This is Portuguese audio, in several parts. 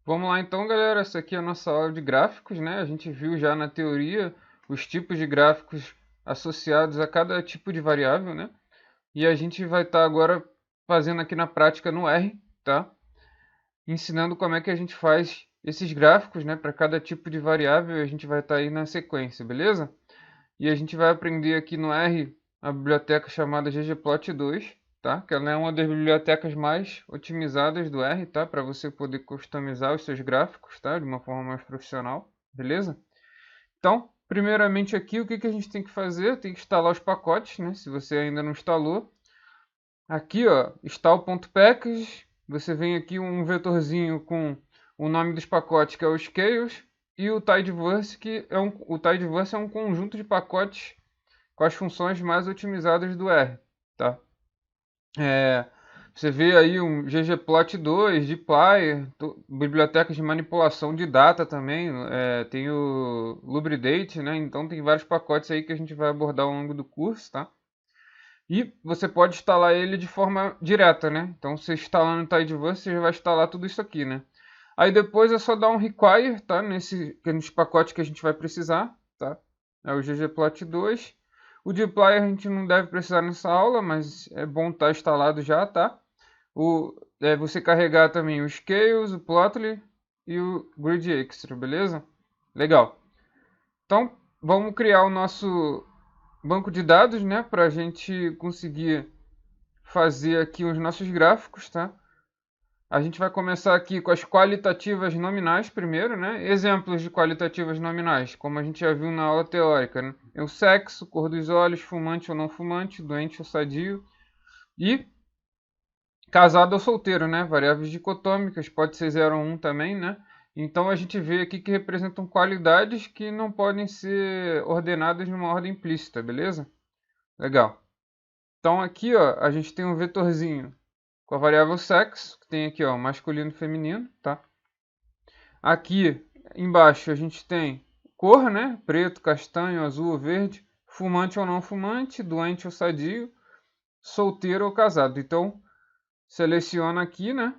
Vamos lá então, galera. Essa aqui é a nossa aula de gráficos, né? A gente viu já na teoria os tipos de gráficos associados a cada tipo de variável, né? E a gente vai estar agora fazendo aqui na prática no R, tá? Ensinando como é que a gente faz esses gráficos, né? Para cada tipo de variável, a gente vai estar aí na sequência, beleza? E a gente vai aprender aqui no R a biblioteca chamada ggplot2, tá? Que ela é uma das bibliotecas mais otimizadas do R, tá? Para você poder customizar os seus gráficos, tá? De uma forma mais profissional, beleza? Então, primeiramente aqui, o que que a gente tem que fazer? Tem que instalar os pacotes, né? Se você ainda não instalou. Aqui, ó, install.packages. Você vem aqui um vetorzinho com o nome dos pacotes, que é o Scales, e o Tidyverse, o Tidyverse é um conjunto de pacotes com as funções mais otimizadas do R, tá? É, você vê aí um ggplot2, dplyr, bibliotecas de manipulação de data também, tem o lubridate, né? Então tem vários pacotes aí que a gente vai abordar ao longo do curso, tá? E você pode instalar ele de forma direta, né? Então você instalando o Tidyverse, você já vai instalar tudo isso aqui, né? Aí depois é só dar um require, tá? Nos pacotes que a gente vai precisar, tá? É o ggplot2. O dplyr a gente não deve precisar nessa aula, mas é bom estar instalado já, tá? Você carregar também o Scales, o Plotly e o Grid Extra, beleza? Legal. Então, vamos criar o nosso banco de dados, né? Para a gente conseguir fazer aqui os nossos gráficos, tá? A gente vai começar aqui com as qualitativas nominais primeiro, né? Exemplos de qualitativas nominais, como a gente já viu na aula teórica, né? É o sexo, cor dos olhos, fumante ou não fumante, doente ou sadio. E casado ou solteiro, né? Variáveis dicotômicas, pode ser 0 ou 1 também, né? Então a gente vê aqui que representam qualidades que não podem ser ordenadas numa ordem implícita, beleza? Legal. Então aqui, ó, a gente tem um vetorzinho com a variável sexo, que tem aqui, ó, masculino e feminino, tá? Aqui embaixo a gente tem cor, né? Preto, castanho, azul ou verde, fumante ou não fumante, doente ou sadio, solteiro ou casado. Então, seleciona aqui, né?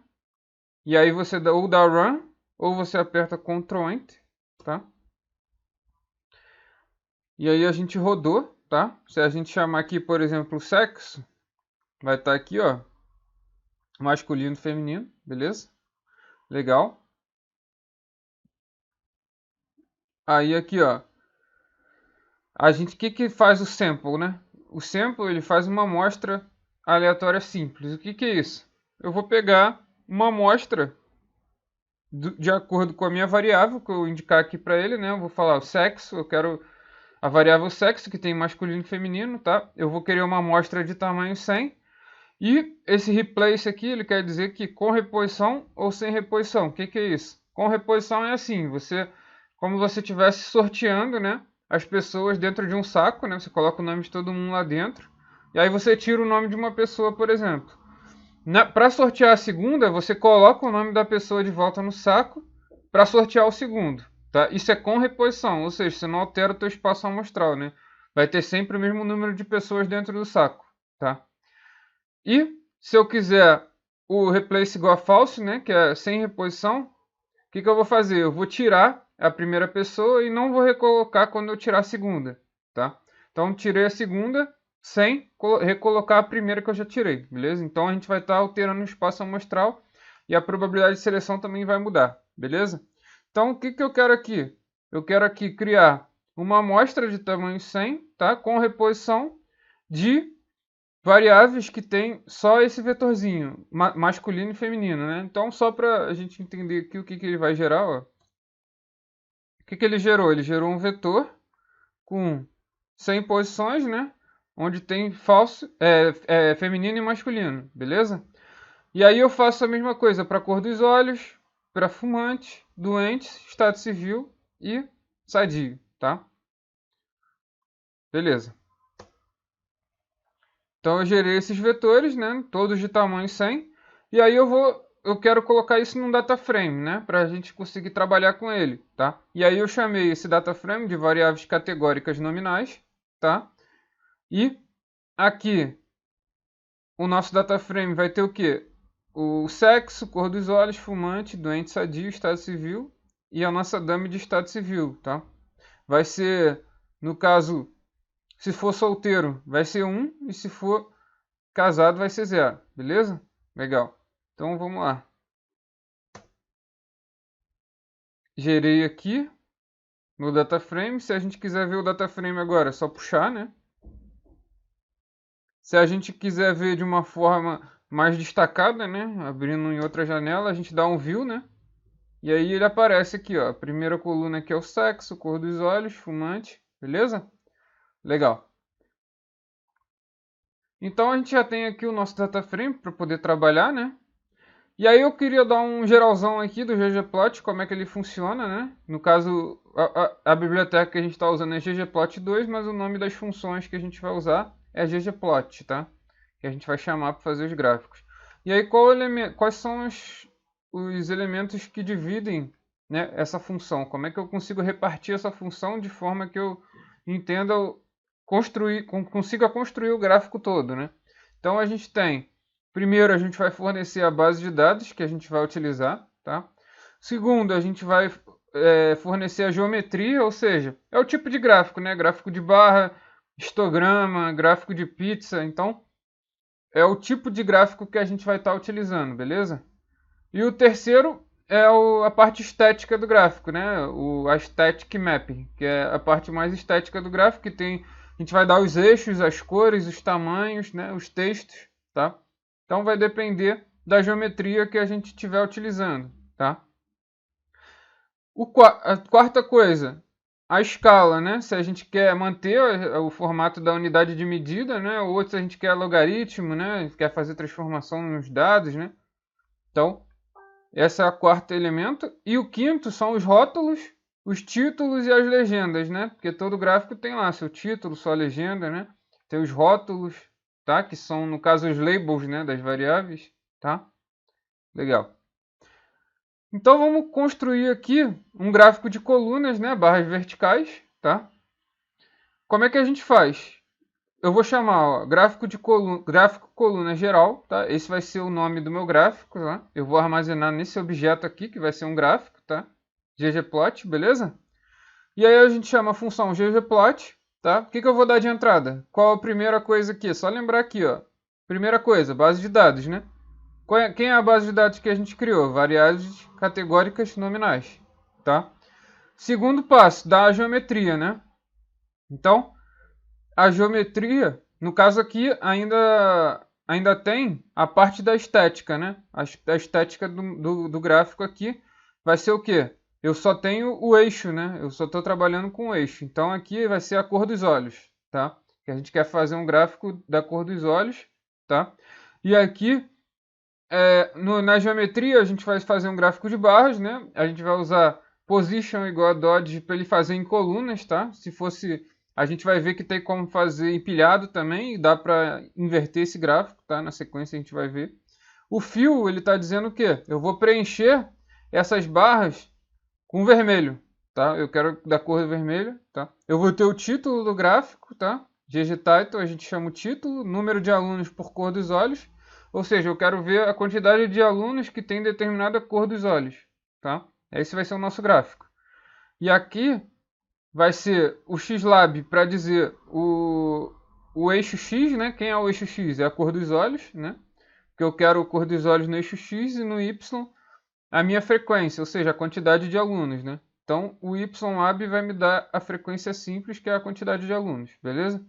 E aí você ou dá run ou você aperta Ctrl Enter, tá? E aí a gente rodou, tá? Se a gente chamar aqui, por exemplo, sexo, vai estar aqui, ó, masculino e feminino, beleza? Legal. Aí aqui, ó, o que que faz o sample, né? O sample ele faz uma amostra aleatória simples. O que que é isso? Eu vou pegar uma amostra de acordo com a minha variável que eu indicar aqui para ele, né? Eu vou falar o sexo, eu quero a variável sexo que tem masculino e feminino, tá? Eu vou querer uma amostra de tamanho 100 e esse replace aqui ele quer dizer que com reposição ou sem reposição. O que que é isso? Com reposição é assim, como você estivesse sorteando, né, as pessoas dentro de um saco, né? Você coloca o nome de todo mundo lá dentro e aí você tira o nome de uma pessoa, por exemplo. Para sortear a segunda, você coloca o nome da pessoa de volta no saco para sortear o segundo, tá? Isso é com reposição, ou seja, você não altera o teu espaço amostral, né? Vai ter sempre o mesmo número de pessoas dentro do saco, tá? E se eu quiser o replace igual a false, né, que é sem reposição, o que que eu vou fazer? Eu vou tirar a primeira pessoa e não vou recolocar quando eu tirar a segunda, tá? Então tirei a segunda sem recolocar a primeira que eu já tirei, beleza? Então a gente vai estar alterando o espaço amostral e a probabilidade de seleção também vai mudar, beleza? Então o que que eu quero aqui? Eu quero aqui criar uma amostra de tamanho 100, tá? Com reposição de variáveis que tem só esse vetorzinho, masculino e feminino, né? Então, só para a gente entender aqui o que que ele vai gerar, ó. O que que ele gerou? Ele gerou um vetor com 100 posições, né? Onde tem falso, feminino e masculino, beleza? E aí eu faço a mesma coisa para cor dos olhos, para fumante, doentes, estado civil e sadio, tá? Beleza. Então eu gerei esses vetores, né, todos de tamanho 100, e aí eu quero colocar isso num data frame, né, para a gente conseguir trabalhar com ele, tá? E aí eu chamei esse data frame de variáveis categóricas nominais, tá? E aqui o nosso data frame vai ter o quê? o sexo, cor dos olhos, fumante, doente, sadio, estado civil e a nossa dummy de estado civil, tá? Vai ser, no caso, se for solteiro, vai ser 1 e se for casado vai ser 0, beleza? Legal. Então vamos lá. Gerei aqui no data frame. Se a gente quiser ver o data frame agora, é só puxar, né? Se a gente quiser ver de uma forma mais destacada, né? Abrindo em outra janela, a gente dá um view, né? E aí ele aparece aqui, ó. A primeira coluna aqui é o sexo, cor dos olhos, fumante, beleza? Legal. Então a gente já tem aqui o nosso data frame para poder trabalhar, né? E aí eu queria dar um geralzão aqui do ggplot, como é que ele funciona, né? No caso, a biblioteca que a gente está usando é ggplot2, mas o nome das funções que a gente vai usar é ggplot, tá? Que a gente vai chamar para fazer os gráficos. E aí quais são os elementos que dividem, né, essa função? Como é que eu consigo repartir essa função de forma que eu entenda consiga construir o gráfico todo, né? Então a gente tem, primeiro a gente vai fornecer a base de dados que a gente vai utilizar, tá? Segundo, a gente vai fornecer a geometria, ou seja, é o tipo de gráfico, né? Gráfico de barra, histograma, gráfico de pizza, então é o tipo de gráfico que a gente vai estar utilizando, beleza? E o terceiro é a parte estética do gráfico, né? A Static Mapping, que é a parte mais estética do gráfico, que tem, a gente vai dar os eixos, as cores, os tamanhos, né? Os textos, tá? Então vai depender da geometria que a gente estiver utilizando, tá? A quarta coisa, a escala, né? Se a gente quer manter o formato da unidade de medida, né? Ou se a gente quer logaritmo, né? Quer fazer transformação nos dados, né? Então, esse é o quarto elemento. E o quinto são os rótulos, os títulos e as legendas, né? Porque todo gráfico tem lá seu título, sua legenda, né? Tem os rótulos, tá? Que são, no caso, os labels, né? Das variáveis, tá? Legal. Então vamos construir aqui um gráfico de colunas, né? Barras verticais, tá? Como é que a gente faz? Eu vou chamar, ó, gráfico coluna geral, tá? Esse vai ser o nome do meu gráfico, tá? Eu vou armazenar nesse objeto aqui, que vai ser um gráfico, tá? ggplot, beleza? E aí a gente chama a função ggplot, tá? O que eu vou dar de entrada? Qual a primeira coisa aqui? Só lembrar aqui, ó. Primeira coisa, base de dados, né? Quem é a base de dados que a gente criou? Variáveis categóricas nominais, tá? Segundo passo, dar a geometria, né? Então, a geometria, no caso aqui, ainda tem a parte da estética, né? A estética do gráfico aqui vai ser o quê? Eu só tenho o eixo, né? Eu só estou trabalhando com o eixo. Então aqui vai ser a cor dos olhos, tá? Que a gente quer fazer um gráfico da cor dos olhos, tá? E aqui, na geometria, a gente vai fazer um gráfico de barras, né? A gente vai usar position igual a dodge para ele fazer em colunas, tá? Se fosse, a gente vai ver que tem como fazer empilhado também, e dá para inverter esse gráfico, tá? Na sequência a gente vai ver. O fio, ele está dizendo o quê? Eu vou preencher essas barras com vermelho, tá? Eu quero da cor vermelha, tá? Eu vou ter o título do gráfico, tá? ggtitle, a gente chama o título, número de alunos por cor dos olhos, ou seja, eu quero ver a quantidade de alunos que tem determinada cor dos olhos, tá? Esse vai ser o nosso gráfico. E aqui vai ser o xlab para dizer o eixo x, né? Quem é o eixo x? É a cor dos olhos, né? Porque eu quero a cor dos olhos no eixo x e no y a minha frequência, ou seja, a quantidade de alunos, né? Então, o YAB vai me dar a frequência simples, que é a quantidade de alunos, beleza?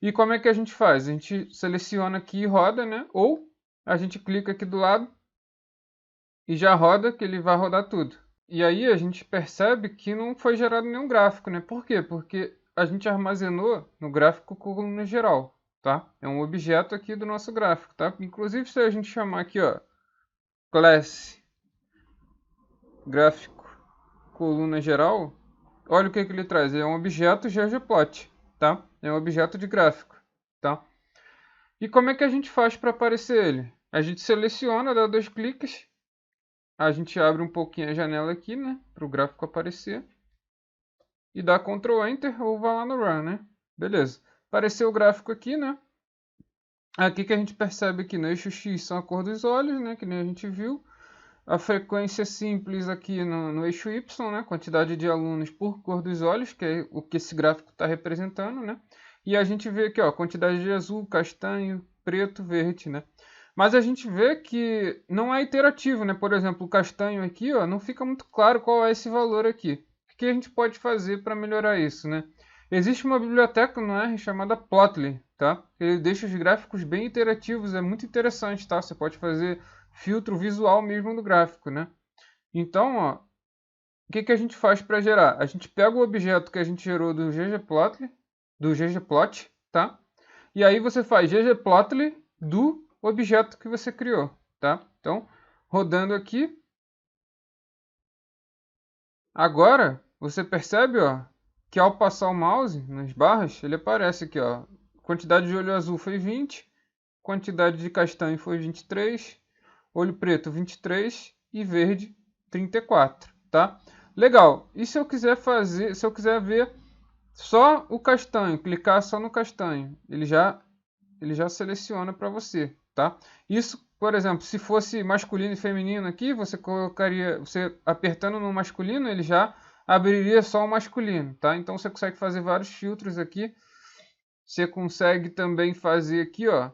E como é que a gente faz? A gente seleciona aqui e roda, né? Ou a gente clica aqui do lado e já roda, que ele vai rodar tudo. E aí a gente percebe que não foi gerado nenhum gráfico, né? Por quê? Porque a gente armazenou no gráfico coluna geral, tá? É um objeto aqui do nosso gráfico, tá? Inclusive, se a gente chamar aqui, ó, class gráfico coluna geral, olha o que ele traz. É um objeto ggplot, tá? É um objeto de gráfico, tá? E como é que a gente faz para aparecer ele? A gente seleciona, dá 2 cliques, a gente abre um pouquinho a janela aqui, né? Para o gráfico aparecer. E dá Ctrl Enter ou vai lá no Run, né? Beleza. Apareceu o gráfico aqui, né? Aqui que a gente percebe que no eixo X são a cor dos olhos, né? Que nem a gente viu. A frequência simples aqui no eixo Y, né? Quantidade de alunos por cor dos olhos, que é o que esse gráfico está representando, né? E a gente vê aqui, ó, quantidade de azul, castanho, preto, verde, né? Mas a gente vê que não é iterativo, né? Por exemplo, o castanho aqui, ó, não fica muito claro qual é esse valor aqui. O que a gente pode fazer para melhorar isso, né? Existe uma biblioteca no R chamada Plotly, tá? Ele deixa os gráficos bem iterativos, é muito interessante, tá? Você pode fazer filtro visual mesmo do gráfico, né? Então, ó, o que a gente faz para gerar? A gente pega o objeto que a gente gerou do ggplotly, do ggplot, tá? E aí você faz ggplotly do objeto que você criou, tá? Então, rodando aqui, agora você percebe, ó, que ao passar o mouse nas barras, ele aparece aqui, ó, quantidade de olho azul foi 20, quantidade de castanho foi 23, olho preto 23 e verde 34, tá? Legal. E se eu quiser fazer, se eu quiser ver só o castanho, clicar só no castanho, ele já seleciona para você, tá? Isso, por exemplo, se fosse masculino e feminino aqui, você colocaria, você apertando no masculino, ele já abriria só o masculino, tá? Então você consegue fazer vários filtros aqui. Você consegue também fazer aqui, ó,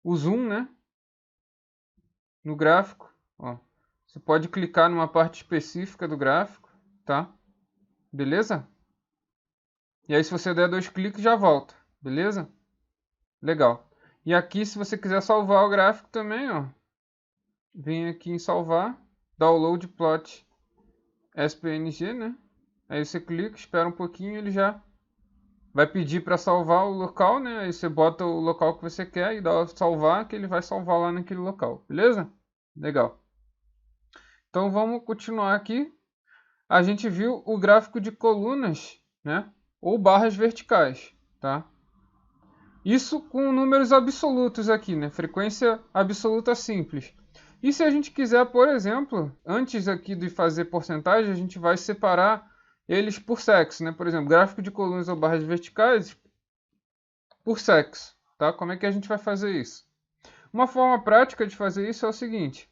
o zoom, né? No gráfico, ó. Você pode clicar numa parte específica do gráfico, tá? Beleza? E aí se você der 2 cliques já volta, beleza? Legal. E aqui se você quiser salvar o gráfico também, ó, vem aqui em salvar, download plot SPNG, né? Aí você clica, espera um pouquinho, ele já vai pedir para salvar o local, né? Aí você bota o local que você quer e dá salvar, que ele vai salvar lá naquele local, beleza? Legal. Então vamos continuar aqui. A gente viu o gráfico de colunas, né? Ou barras verticais, tá? Isso com números absolutos aqui, né? Frequência absoluta simples. E se a gente quiser, por exemplo, antes aqui de fazer porcentagem, a gente vai separar eles por sexo, né? Por exemplo, gráfico de colunas ou barras verticais por sexo, tá? Como é que a gente vai fazer isso? Uma forma prática de fazer isso é o seguinte: